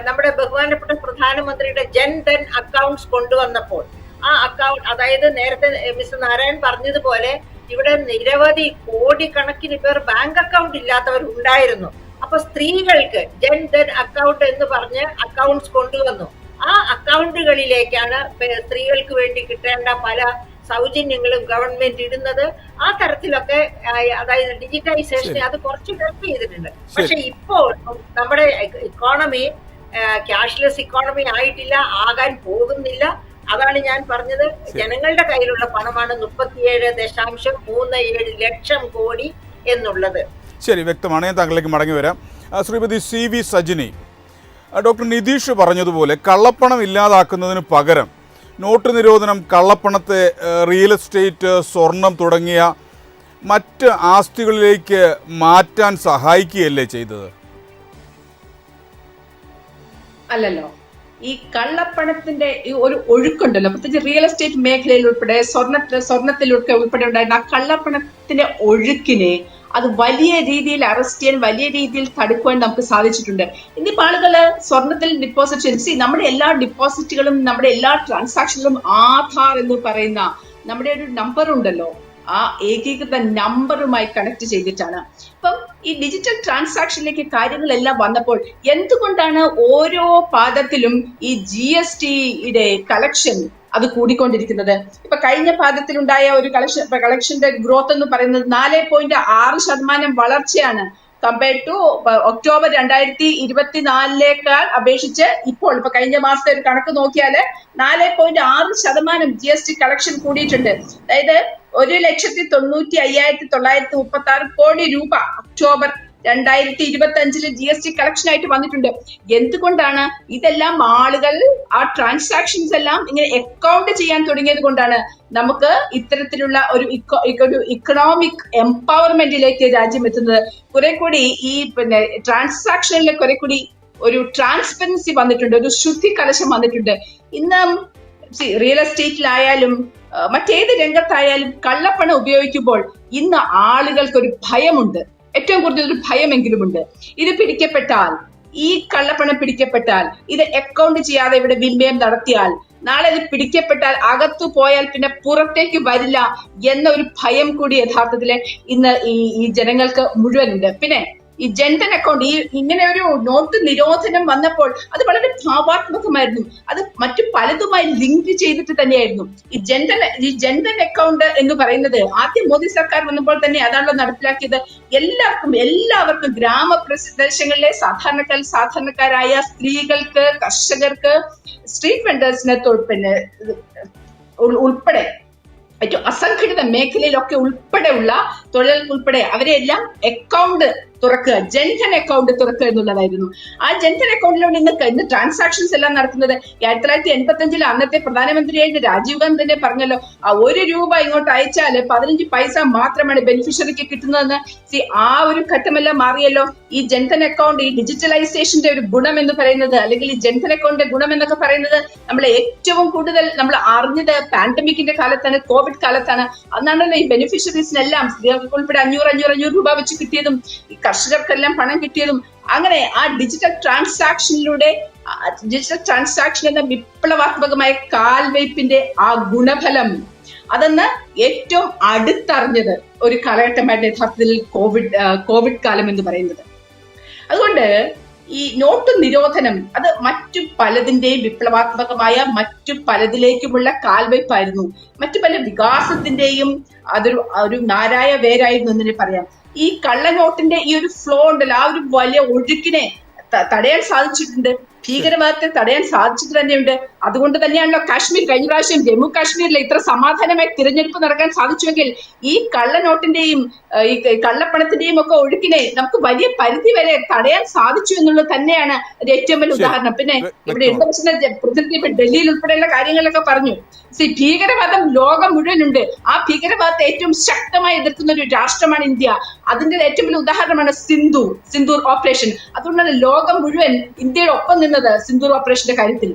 നമ്മുടെ ബഹുമാനപ്പെട്ട പ്രധാനമന്ത്രിയുടെ ജൻധൻ അക്കൗണ്ട്സ് കൊണ്ടുവന്നപ്പോൾ ആ അക്കൗണ്ട്, അതായത് നേരത്തെ മിസ്റ്റർ നാരായൺ പറഞ്ഞതുപോലെ ഇവിടെ നിരവധി കോടിക്കണക്കിന് പേർ ബാങ്ക് അക്കൗണ്ട് ഇല്ലാത്തവരുണ്ടായിരുന്നു. അപ്പൊ സ്ത്രീകൾക്ക് ജൻധൻ അക്കൗണ്ട് എന്ന് പറഞ്ഞ് അക്കൗണ്ട്സ് കൊണ്ടുവന്നു. ആ അക്കൗണ്ടുകളിലേക്കാണ് സ്ത്രീകൾക്ക് വേണ്ടി കിട്ടേണ്ട പല സൗജന്യങ്ങളും ഗവൺമെന്റ് ഇടുന്നത്. ആ തരത്തിലൊക്കെ അതായത് ഡിജിറ്റൈസേഷനെ അത് കുറച്ച് ഹെൽപ്പ് ചെയ്തിട്ടുണ്ട്. പക്ഷെ ഇപ്പോൾ നമ്മുടെ ഇക്കോണമി ക്യാഷ്ലെസ് ഇക്കോണമി ആയിട്ടില്ല, ആകാൻ പോകുന്നില്ല. അതാണ് ഞാൻ പറഞ്ഞത്, ജനങ്ങളുടെ കയ്യിലുള്ള പണമാണ് 37.37 ലക്ഷം കോടി എന്നുള്ളത്. ശരി, വ്യക്തമാണ്. ഞാൻ താങ്കളിലേക്ക് മടങ്ങി വരാം. ശ്രീമതി CV സജിനി, ഡോക്ടർ നിതീഷ് പറഞ്ഞതുപോലെ കള്ളപ്പണം ഇല്ലാതാക്കുന്നതിന് പകരം നോട്ട് നിരോധനം കള്ളപ്പണത്തെ റിയൽ എസ്റ്റേറ്റ്, സ്വർണം തുടങ്ങിയ മറ്റ് ആസ്തികളിലേക്ക് മാറ്റാൻ സഹായിക്കുകയല്ലേ ചെയ്തത്? അല്ലല്ലോ. ഈ കള്ളപ്പണത്തിന്റെ ഈ ഒരു ഒഴുക്കുണ്ടല്ലോ, പ്രത്യേകിച്ച് റിയൽ എസ്റ്റേറ്റ് മേഖലയിൽ ഉൾപ്പെടെ സ്വർണത്തിലൊക്കെ ഉൾപ്പെടെ ഉണ്ടായിരുന്ന ആ കള്ളപ്പണത്തിന്റെ ഒഴുക്കിനെ അത് വലിയ രീതിയിൽ അറസ്റ്റ് ചെയ്യാൻ, വലിയ രീതിയിൽ തടുക്കുവാൻ നമുക്ക് സാധിച്ചിട്ടുണ്ട്. ഇന്നിപ്പോ ആളുകള് സ്വർണത്തിൽ ഡിപ്പോസിറ്റ്, നമ്മുടെ എല്ലാ ഡിപ്പോസിറ്റുകളും നമ്മുടെ എല്ലാ ട്രാൻസാക്ഷനിലും ആധാർ എന്ന് പറയുന്ന നമ്മുടെ ഒരു നമ്പർ ഉണ്ടല്ലോ, ആ ഏകീകൃത നമ്പറുമായി കണക്ട് ചെയ്തിട്ടാണ്. ഇപ്പം ഈ ഡിജിറ്റൽ ട്രാൻസാക്ഷനിലേക്ക് കാര്യങ്ങളെല്ലാം വന്നപ്പോൾ എന്തുകൊണ്ടാണ് ഓരോ പാദത്തിലും ഈ GSTയുടെ കളക്ഷൻ അത് കൂടിക്കൊണ്ടിരിക്കുന്നത്? ഇപ്പൊ കഴിഞ്ഞ പാദത്തിലുണ്ടായ ഒരു കളക്ഷന്റെ ഗ്രോത്ത് എന്ന് പറയുന്നത് 4.6% വളർച്ചയാണ്. കമ്പയർഡ് ടു ഒക്ടോബർ 2024 അപേക്ഷിച്ച് ഇപ്പോൾ ഇപ്പൊ കഴിഞ്ഞ മാസത്തെ ഒരു കണക്ക് നോക്കിയാല് 4.6% GST കളക്ഷൻ കൂടിയിട്ടുണ്ട്. അതായത് 1,95,936 കോടി രൂപ ഒക്ടോബർ 2025 GST കളക്ഷൻ ആയിട്ട് വന്നിട്ടുണ്ട്. എന്തുകൊണ്ടാണ്? ഇതെല്ലാം ആളുകൾ ആ ട്രാൻസാക്ഷൻസ് എല്ലാം ഇങ്ങനെ അക്കൗണ്ട് ചെയ്യാൻ തുടങ്ങിയത് കൊണ്ടാണ് നമുക്ക് ഇത്തരത്തിലുള്ള ഒരു ഇക്കണോമിക് എംപവർമെന്റിലേക്ക് രാജ്യം എത്തുന്നത്. കുറെ കൂടി ഈ ട്രാൻസാക്ഷനിലെ കുറെ കൂടി ഒരു ട്രാൻസ്പെറൻസി വന്നിട്ടുണ്ട്, ഒരു ശുദ്ധി കലശം വന്നിട്ടുണ്ട്. ഇന്ന് റിയൽ എസ്റ്റേറ്റിലായാലും മറ്റേത് രംഗത്തായാലും കള്ളപ്പണം ഉപയോഗിക്കുമ്പോൾ ഇന്ന് ആളുകൾക്ക് ഒരു ഭയമുണ്ട്, ഏറ്റവും കൂടുതൽ ഒരു ഭയമെങ്കിലും ഉണ്ട്. ഇത് പിടിക്കപ്പെട്ടാൽ, ഈ കള്ളപ്പണം പിടിക്കപ്പെട്ടാൽ, ഇത് അക്കൗണ്ട് ചെയ്യാതെ ഇവിടെ വിനിമയം നടത്തിയാൽ, നാളെ ഇത് പിടിക്കപ്പെട്ടാൽ അകത്തു പോയാൽ പിന്നെ പുറത്തേക്ക് വരില്ല എന്ന ഒരു ഭയം കൂടി യഥാർത്ഥത്തില് ഇന്ന് ഈ ജനങ്ങൾക്ക് മുഴുവനുണ്ട്. പിന്നെ ഈ ജൻധൻ അക്കൗണ്ട്, ഇങ്ങനെ ഒരു നോട്ട് നിരോധനം വന്നപ്പോൾ അത് വളരെ ഭാവാത്മകമായിരുന്നു. അത് മറ്റു പലതുമായി ലിങ്ക് ചെയ്തിട്ട് തന്നെയായിരുന്നു. ഈ ജൻധൻ അക്കൗണ്ട് എന്ന് പറയുന്നത് ആദ്യം മോദി സർക്കാർ വന്നപ്പോൾ തന്നെ അതാണല്ലോ നടപ്പിലാക്കിയത്. എല്ലാവർക്കും ഗ്രാമപ്രദേശങ്ങളിലെ സാധാരണക്കാരായ സ്ത്രീകൾക്ക്, കർഷകർക്ക്, സ്ട്രീറ്റ് വെൻഡേഴ്സിനെ ഉൾപ്പെടെ ഏറ്റവും അസംഘടിത മേഖലയിലൊക്കെ ഉൾപ്പെടെയുള്ള തൊഴിലാളികൾ ഉൾപ്പെടെ അവരെല്ലാം അക്കൗണ്ട് തുറക്കുക, ജൻധൻ അക്കൗണ്ട് തുറക്കുക എന്നുള്ളതായിരുന്നു. ആ ജൻധൻ അക്കൗണ്ടിലൂടെ ഇന്ന് ട്രാൻസാക്ഷൻസ് എല്ലാം നടക്കുന്നത് 1985 അന്നത്തെ പ്രധാനമന്ത്രിയായിട്ട് രാജീവ് ഗാന്ധി തന്നെ പറഞ്ഞല്ലോ, ആ 1 രൂപ ഇങ്ങോട്ട് അയച്ചാല് 15 പൈസ മാത്രമാണ് ബെനിഫിഷ്യറിക്ക് കിട്ടുന്നതെന്ന്. ആ ഒരു ഘട്ടമെല്ലാം മാറിയല്ലോ. ഈ ജൻധൻ അക്കൗണ്ട്, ഈ ഡിജിറ്റലൈസേഷന്റെ ഒരു ഗുണം എന്ന് പറയുന്നത്, അല്ലെങ്കിൽ ഈ ജൻധൻ അക്കൗണ്ടിന്റെ ഗുണം എന്നൊക്കെ പറയുന്നത് നമ്മൾ ഏറ്റവും കൂടുതൽ നമ്മൾ അറിഞ്ഞത് പാൻഡമിക്കിന്റെ കാലത്താണ്, കോവിഡ് കാലത്താണ്. അന്നാണല്ലോ ഈ ബെനിഫിഷ്യറീസിനെല്ലാം സ്ത്രീകൾക്ക് ഉൾപ്പെടെ 500 രൂപ വെച്ച് കിട്ടിയതും ഈ കർഷകർക്കെല്ലാം പണം കിട്ടിയതും. അങ്ങനെ ആ ഡിജിറ്റൽ ട്രാൻസാക്ഷൻ എന്ന വിപ്ലവാത്മകമായ കാൽവയ്പിന്റെ ആ ഗുണഫലം അതെന്ന് ഏറ്റവും അടുത്തറിഞ്ഞത് ഒരു കാലഘട്ടമായിട്ട് യഥാർത്ഥത്തിൽ കോവിഡ് കാലം എന്ന് പറയുന്നത്. അതുകൊണ്ട് ഈ നോട്ട് നിരോധനം അത് മറ്റു പലതിന്റെയും വിപ്ലവാത്മകമായ മറ്റു പലതിലേക്കുമുള്ള കാൽവയ്പായിരുന്നു. മറ്റു പല വികാസത്തിന്റെയും ഒരു നാരായ വേരായിരുന്നു എന്ന് പറയാം. ഈ കള്ളനോട്ടിന്റെ ഈ ഒരു ഫ്ലോ ഉണ്ടല്ലോ, ആ ഒരു വലിയ ഒഴുക്കിനെ തടയാൻ സാധിച്ചിട്ടുണ്ട്, ഭീകരവാദത്തെ തടയാൻ സാധിച്ചിട്ട് തന്നെയുണ്ട്. അതുകൊണ്ട് തന്നെയാണല്ലോ കഴിഞ്ഞ പ്രാവശ്യം ജമ്മു കാശ്മീരിൽ ഇത്ര സമാധാനമായി തിരഞ്ഞെടുപ്പ് നടക്കാൻ സാധിച്ചുവെങ്കിൽ ഈ കള്ളനോട്ടിന്റെയും ഈ കള്ളപ്പണത്തിന്റെയും ഒക്കെ ഒഴുക്കിനെ നമുക്ക് വലിയ പരിധി വരെ തടയാൻ സാധിച്ചു എന്നുള്ളത് തന്നെയാണ് ഒരു ഏറ്റവും വലിയ ഉദാഹരണം. പിന്നെ ഇവിടെ പ്രസിഡന്റ് ഡൽഹിയിൽ ഉൾപ്പെടെയുള്ള കാര്യങ്ങളൊക്കെ പറഞ്ഞു. ഭീകരവാദം ലോകം മുഴുവനുണ്ട്. ആ ഭീകരവാദത്തെ ഏറ്റവും ശക്തമായി എതിർക്കുന്ന ഒരു രാഷ്ട്രമാണ് ഇന്ത്യ. അതിന്റെ ഏറ്റവും വലിയ ഉദാഹരണമാണ് സിന്ദൂർ ഓപ്പറേഷൻ. അതുകൊണ്ടാണ് ലോകം മുഴുവൻ ഇന്ത്യയുടെ ഒപ്പം നിന്നത് സിന്ദൂർ ഓപ്പറേഷന്റെ കാര്യത്തിൽ.